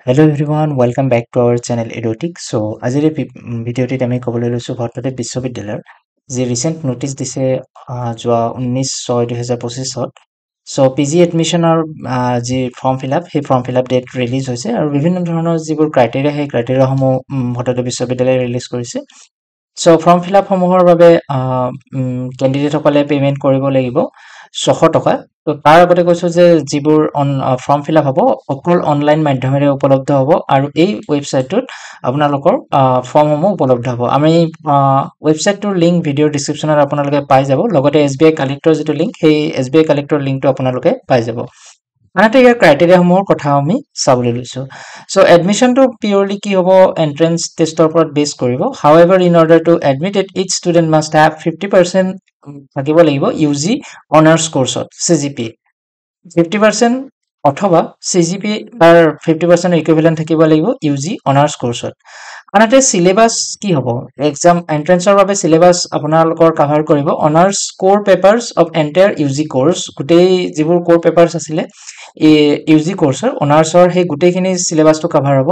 Hello everyone, welcome back to our channel Edotic. So, আজিৰ এই ভিডিঅ'টিত আমি ক'বলৈ লৈছোঁ ভট্টদেৱ বিশ্ববিদ্যালয়ৰ যি ৰিচেণ্ট নটিচ দিছে যোৱা 19/6/2025ত। সো পিজি এডমিশনৰ যি ফৰ্ম ফিলআপ সেই ফৰ্ম ফিলআপ ডেট ৰিলিজ হৈছে আৰু বিভিন্ন ধৰণৰ যিবোৰ ক্ৰাইটেৰিয়া সেই ক্ৰাইটেৰিয়াসমূহ ভট্টদেৱ বিশ্ববিদ্যালয়ে ৰিলিজ কৰিছে। সো ফৰ্ম ফিলআপ সমূহৰ বাবে কেণ্ডিডেটসকলে পেমেন্ট কৰিব লাগিব 600 টকা। তো তাৰ আগতে কৈছো যে যিবোৰ ফৰ্ম ফিলআপ হ'ব অকল অনলাইন মাধ্যমেৰে উপলব্ধ হ'ব আৰু এই ৱেবছাইটটোত আপোনালোকৰ ফৰ্মসমূহ উপলব্ধ হ'ব। আমি ৱেবছাইটটোৰ লিংক ভিডিঅ'ৰ ডিসক্ৰিপচনত আপোনালোকে পাই যাব, লগতে SBI কালেক্টৰ যিটো লিংক সেই SBI কালেক্টৰ লিংকটো আপোনালোকে পাই যাব। আনহাতে ইয়াৰ ক্ৰাইটেৰিয়াসমূহৰ কথা আমি চাবলৈ লৈছো। সো এডমিশনটো পিউৰলি কি হ'ব, এন্ট্ৰেন্স টেষ্টৰ ওপৰত বেছ কৰিব। However in order to admit each student must have 50% থাকিব লাগিব UG অনাৰ্ছ কোৰ্ছত CGPA 50% অথবা CGPA তাৰ 50% ইকুইভেলেন্ট থাকিব লাগিব UG অনাৰ্ছ কোৰ্ছত। আনহাতে সিলেবাস কি হ'ব, এক্সাম এন্ট্ৰেন্সৰ বাবে সিলেবাস আপোনালোকৰ কভাৰ কৰিব অনাৰ্ছ কোৰ পেপাৰ্স অফ এন্টায়াৰ UG কোৰ্স। গোটেই যিবোৰ কোৰ পেপাৰ্স আছিলে UG কোৰ্সৰ অনাৰ্ছৰ সেই গোটেইখিনি সিলেবাসটো কভাৰ হ'ব।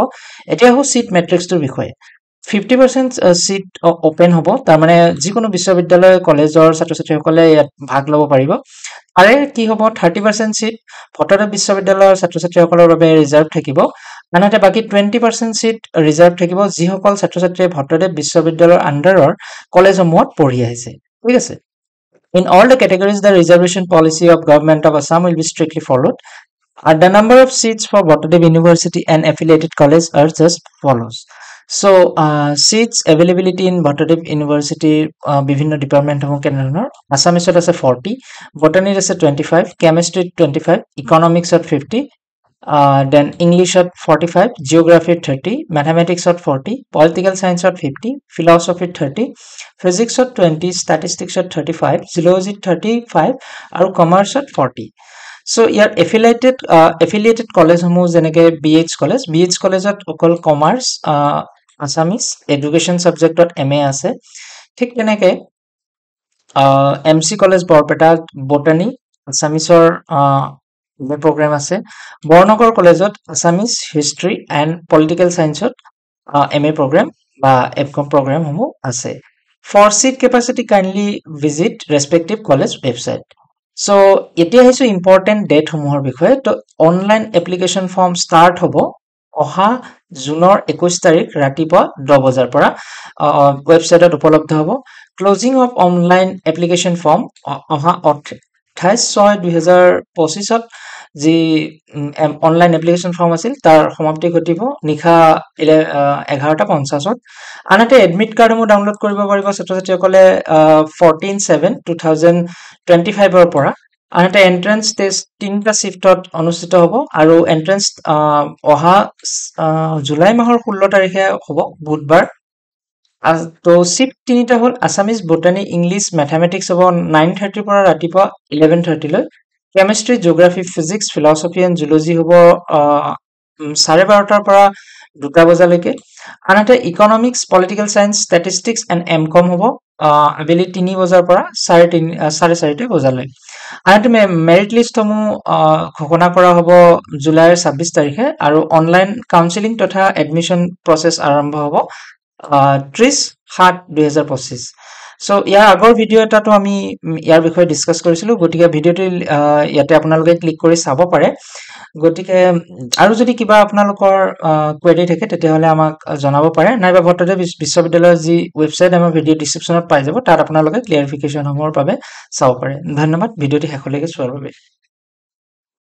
এতিয়া হও সিট মেট্ৰিক্সটোৰ বিষয়ে। 50% সিট ওপেন হ'ব, তাৰ মানে যিকোনো বিশ্ববিদ্যালয় কলেজৰ ছাত্ৰ-ছাত্ৰীসকলে ইয়াত ভাগ ল'ব পাৰিব। আৰে কি হ'ব, 30% সিট ভট্টদেৱ বিশ্ববিদ্যালয়ৰ ছাত্ৰ-ছাত্ৰীসকলৰ বাবে ৰিজাৰ্ভ থাকিব। আনহাতে বাকি 20% সিট ৰিজাৰ্ভ থাকিব যিসকল ছাত্ৰ-ছাত্ৰীয়ে ভট্টদেৱ বিশ্ববিদ্যালয়ৰ আণ্ডাৰৰ কলেজসমূহত পঢ়ি আহিছে। ঠিক আছে। In all the categories, the reservation policy of Government of Assam will be strictly followed. The number of seats for Bhattodev University and affiliated college are just follows. So, seats availability in Bhattodev University বিভিন্ন ডিপাৰ্টমেণ্টসমূহ কেনেধৰণৰ, আছামিছত আছে 40, বটানীত আছে 25, কেমিষ্ট্ৰিত 25, ইকনমিক্সত 50, then ইংলিছত 45, জিঅ'গ্ৰাফিত 30, মেথামেটিক্সত 40, political সায়েন্সত 50, ফিলচফিত 30, ফিজিক্সত 20, ষ্টেটিষ্টিক্সত 35, জুলজিত 35 আৰু কমাৰ্চত 40। So ইয়াৰ affiliated কলেজসমূহ যেনেকৈ BH কলেজত অকল কমাৰ্চ, আছামিজ, এডুকেশ্যন সাবজেক্টত MA আছে। ঠিক তেনেকৈ MC কলেজ বৰপেটাত বটানী, আছামিজৰ প্ৰগ্ৰাম আছে। বৰনগৰ কলেজত আছামিজ, হিষ্ট্ৰী এণ্ড পলিটিকেল সায়েন্সত MA প্ৰগ্ৰাম বা FCOM প্ৰগ্ৰামসমূহ আছে। For seat capacity, kindly visit respective college website. So এতিয়া আহিছো ইম্পৰ্টেণ্ট ডেটসমূহৰ বিষয়ে। তো অনলাইন এপ্লিকেশ্যন ফৰ্ম ষ্টাৰ্ট হ'ব অহা জুনৰ 21 তাৰিখ ৰাতিপুৱা 10 বজাৰ পৰা ৱেবছাইটত উপলব্ধ হ'ব। Closing of online application form অহা 28/6/2025ত যি অনলাইন এপ্লিকেশ্যন ফৰ্ম আছিল তাৰ সমাপ্তি ঘটিব নিশা 11:50ত। আনহাতে এডমিট কাৰ্ডসমূহ ডাউনলোড কৰিব পাৰিব ছাত্ৰ-ছাত্ৰীসকলে 14/7/2025ৰ পৰা। আনহাতে এন্ট্ৰেন্স টেষ্ট 3টা শিফটত অনুষ্ঠিত হ'ব আৰু এন্ট্ৰেন্স অহা জুলাই মাহৰ 16 তাৰিখে হ'ব বুধবাৰ। তো শিফট 3টা হ'ল আছামিজ, বটানী, ইংলিছ, মেথামেটিক্স হ'ব 9:30 পৰা ৰাতিপুৱা 11:30 লৈ। Chemistry, geography, physics, philosophy and zoology হ'ব 12:30 পৰা 2টা বজালৈকে। আনহাতে economics, political science, statistics and MCOM হ'ব আবেলি 3 বজাৰ পৰা 4:30 বজালৈ। আনহাতে মেৰিট লিষ্টসমূহ ঘোষণা কৰা হ'ব জুলাইৰ 26 তাৰিখে আৰু অনলাইন কাউন্সেলিং তথা এডমিশ্যন প্ৰচেছ আৰম্ভ হ'ব 30/7/2025। সো ইয়াৰ আগৰ ভিডিঅ' এটাতো আমি ইয়াৰ বিষয়ে ডিছকাছ কৰিছিলোঁ, গতিকে ভিডিঅ'টো ইয়াতে আপোনালোকে ক্লিক কৰি চাব পাৰে। গতিকে আৰু যদি কিবা আপোনালোকৰ কুৱেৰি থাকে তেতিয়াহ'লে আমাক জনাব পাৰে, নাইবা ভট্টদেৱ বিশ্ববিদ্যালয়ৰ যি ৱেবছাইট আমাৰ ভিডিঅ' ডিছক্ৰিপশ্যনত পাই যাব, তাত আপোনালোকে ক্লিয়াৰিফিকেশ্যনসমূহৰ বাবে চাব পাৰে। ধন্যবাদ ভিডিঅ'টি শেষলৈকে চোৱাৰ বাবে।